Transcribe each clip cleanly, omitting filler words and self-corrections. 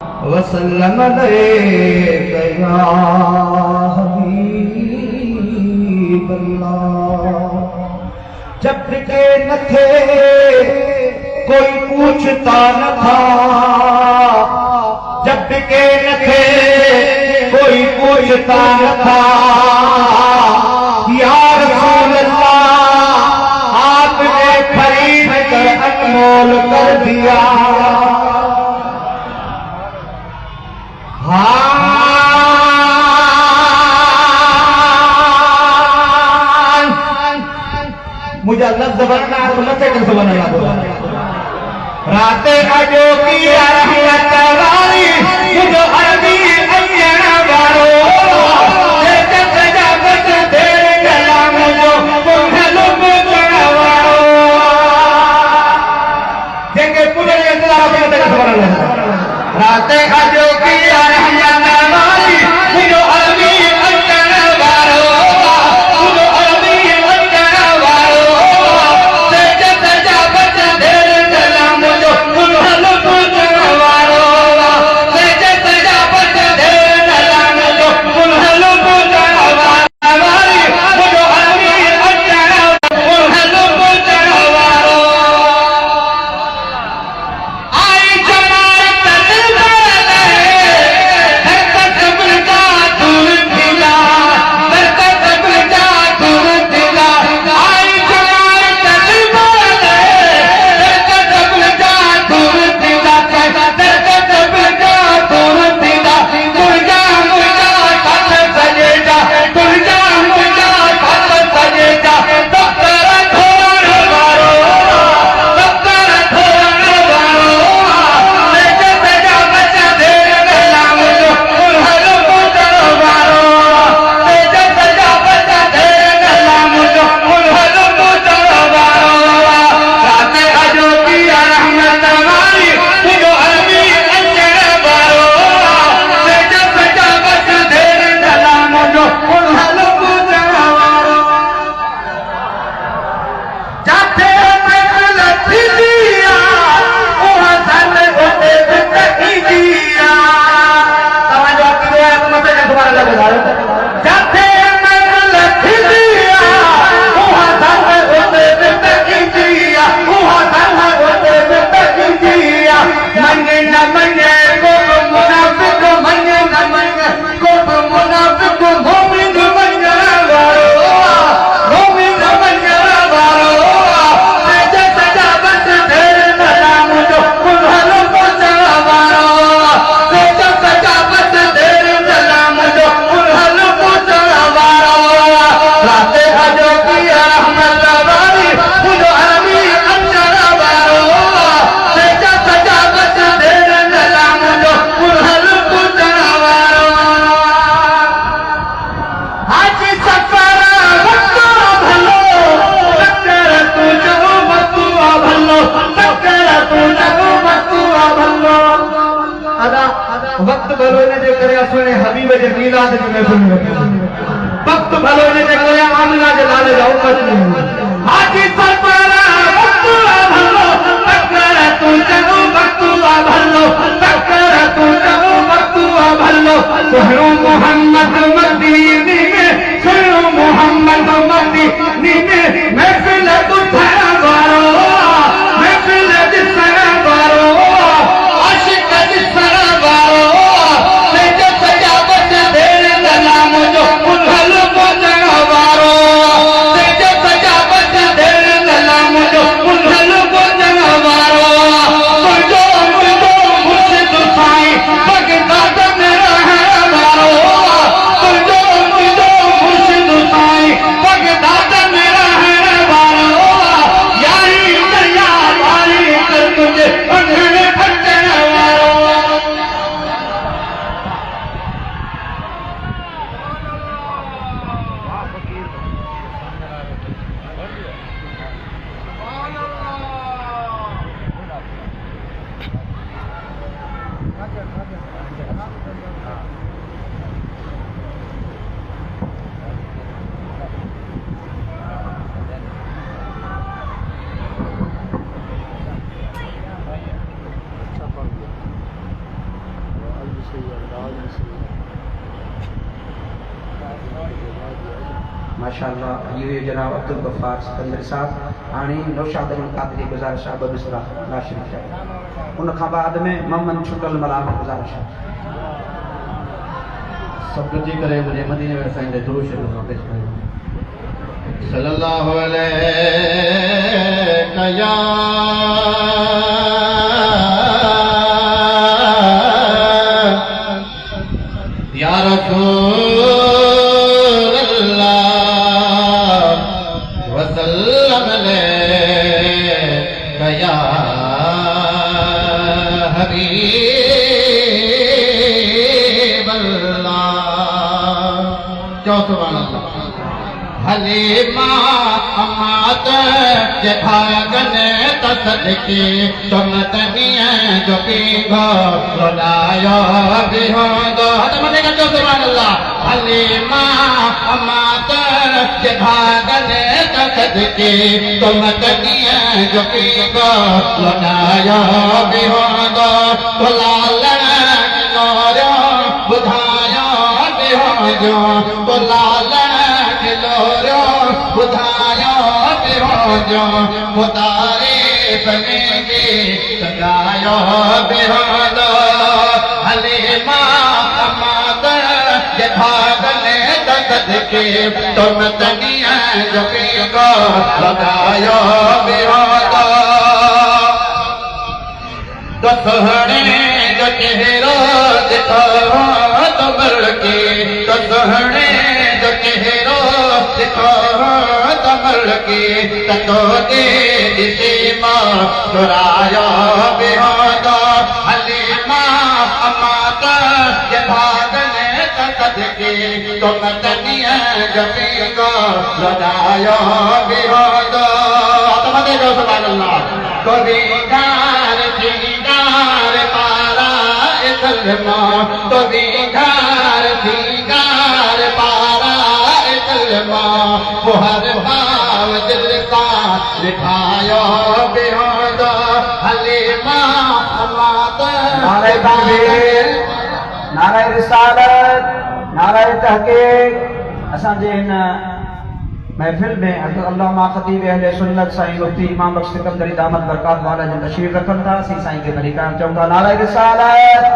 वसल्लम अलैका या हबीबल्लाह। जब के न थे कोई पूछता न था, जब के न थे कोई पूछता न था, या रसूल अल्लाह आपने खरीद कर अनमोल कर दिया। मुझे लफ्ज बनना है तो मत बनना राते अजो की रहमत वाली मुझे अरबी अंजन वारो सजावट दे गला मुझो तुम्हें वारो देखे पूरे राते अजो की रहमत वाली मुझो अरबी अंजन वारो मुझो अरबी अंजन वारो सजावट दे गला मुझो तुम्हें वारो सजावट दे गला मुझो तुम्हें वारी मुझो अरबी अंजन तुम्हें वारो आई जमात वक्त भलो ने जे करे सुने हबीब जे मीलाद जी महफिल में वक्त भलो ने जे करे आमना जे लाले जा उम्मत में हाजी सरपारा वक्त भलो तकर तू जगो वक्त भलो तकर तू जगो वक्त भलो सुनो मोहम्मद मदीने में सुनो मोहम्मद मदीने में महफिल तू थारा वारो महफिल जिसरा वारो आशिक जिसरा वारो माशाअल्लाह ये जनाब अब्दुल गफ्फार सिकंदर साहब आनी नौशाद कादरी गुजारिश अब बिस्रा नाशिर शाह उन खां बाद में मोहम्मद छुटल मलाम गुजारिश सब जी करे मुझे मदीने में साईं दे दुरूद शरीफ पेश कयो सल्लल्लाहु अलैहि या हलीमा अमात जे भागने तसदकी तुम तनिया जो की गो लोलायो भी हो दो हतमने का जो सुभान अल्लाह हलीमा अमात जे भागने तसदकी तुम तनिया जो की गो लोलायो भी हो दो बुलाला नोरो बुधायो भी हो जो बुलाला लोरो बुधायो बिहोजो मुतारे बनेगी सगायो बिहोलो हलीमा अमाद ये भागने दर्द के तुम तनिया जो को लगायो बिहोलो तो सोहने जो चेहरो दिखो तो बल्कि तो सोहने जो चेहरो दिखो तमल की ततो दे दिसीमा चुरायो बिहोदो हलीमा अमात ये भागने तकद की तुम तनिया जबी को लगायो बिहोदो तुम देखो सुभान अल्लाह कभी गार दीदार पारा इल्मा कभी गार दीदार पारा हर भाव दिल का लिखायो बेहोदो हलीमा अमाद नारे तकबीर नारे रिसालत नारे तहकीक असांजे इन महफिल में अल्लामा खतीब अहले सुन्नत साईं मुफ्ती इमाम बख्श सिकंदरी दामत बरकात वाला जो तशरीफ रखन था सी साईं के बड़ी काम चौथा नारे रिसालत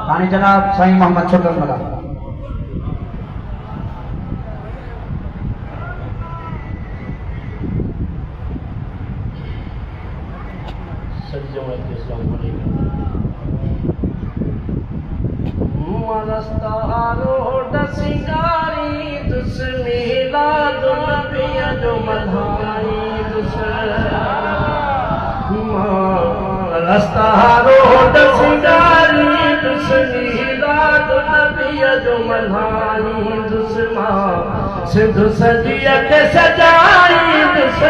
हाणे जनाब साईं मोहम्मद छुटल मला मरस्तारो डसिंगारी दुस्मीला दुनबिया जो मधाई मरस्तारो डसिंगारी दुस्मीला दुनबिया जो मधाई दुस्मा सिंधु सजिया के सजाई दुस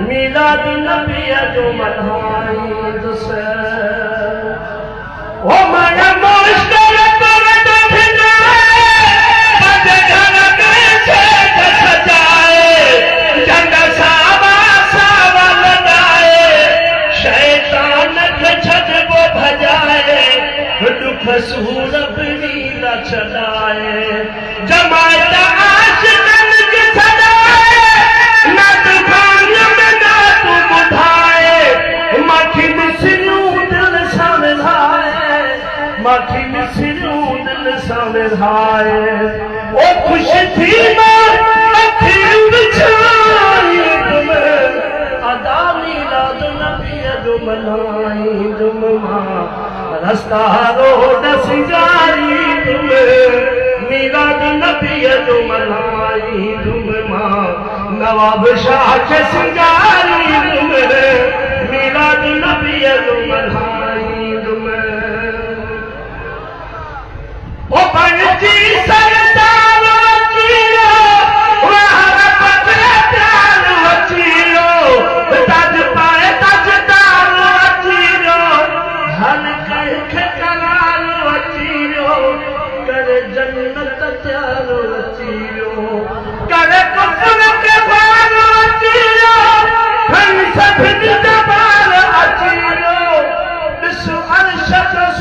मिलाद नबिया जो मधाई दुस ओ माया मुश्किल पर दफना बदघर कैसे सजाए जंग सावा सावा लगाए शैतान के छजबो भजाए दुख सूरत नीला चलाए जमात आशिकन की सजाए ना दुकान में ना तू बुधाए मखिन सिनू दिल समझाए माखी मिसरू दिल समझाए ओ खुश थी मां अखी बिछाई तुम्हें अदा मिलाद नबी जो मनाई तुम मां रास्ता रोड सिंगारी तुम्हें मिलाद नबी जो मनाई तुम मां नवाब शाह के सिंगारी तुम्हें मिलाद नबी जो मनाई तुम्हें ओ पंजी सरदार वचीलो वहर पत्रे प्यार वचीलो तज पाए तजदार वचीलो हर कह करार वचीलो करे जन्नत त्यार वचीलो करे कुफर के बार वचीलो फन सब दबार वचीलो बिस अर्श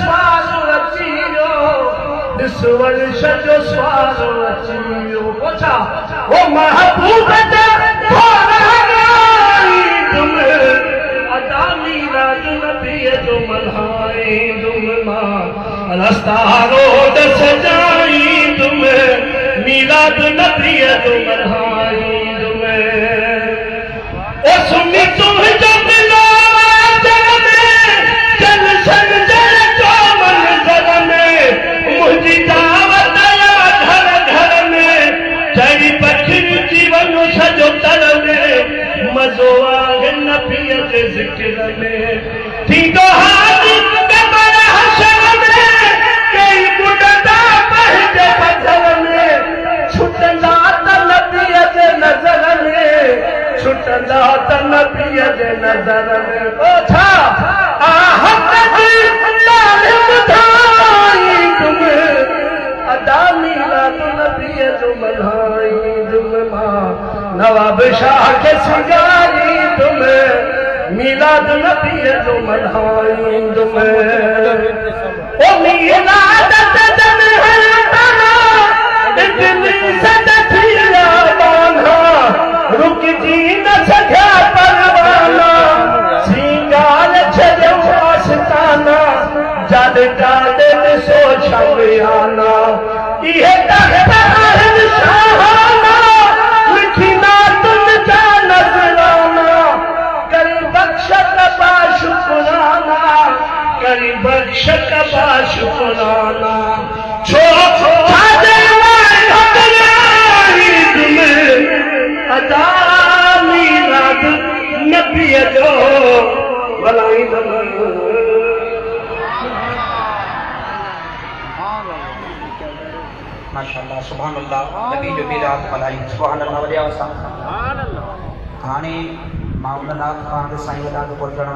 स्वार वचीलो वर्ष जो स्वार अची वियो पोछा ओ महबूब जा तुम अदा मीराद नबी जो मल्हाई तुम मां रस्ता रोड सजाई तुम मीराद नबी जो मल्हाई तुम ओ सुनी तुम जो मिलो जग में जन संजर जो मंजर में मुझी दावत या घर घर में चढ़ी पखिन जीवन सजो तर में मज़ो आहे नबी जे ज़िक्र में थींदो हाजी कमर हशर में कई बुढ़दा पंहिंजे पधर में छुटंदा त नबी जे नज़र में छुटंदा त नबी जे नज़र में पोछा अहमद लाल ॿुधाई तुम अदा मीराद नबी जो मल्हाई तुम मां नवाब शाह के सिंगारी तुम मीलाद नबी जो मल्हाई तुम ओ मीलाद जन हलता इतनी सदखिया बाना रुक जी न सघा परवाना सिंगार छजो आस्ताना जद कादे सो छवियाना ये तख्त है शाहाना लिखना तुझा नजराना करी बख्श कबा शुक्राना करी बख्श कबा शुक्राना छो छाजे अदा मीराद नबी जो भलाई माशाअल्लाह सुभान अल्लाह नबी जो मीराद मल्हाई सुभान अल्लाह वॾा हाणे मां उन नाथ खां साईं वॾा पहुचण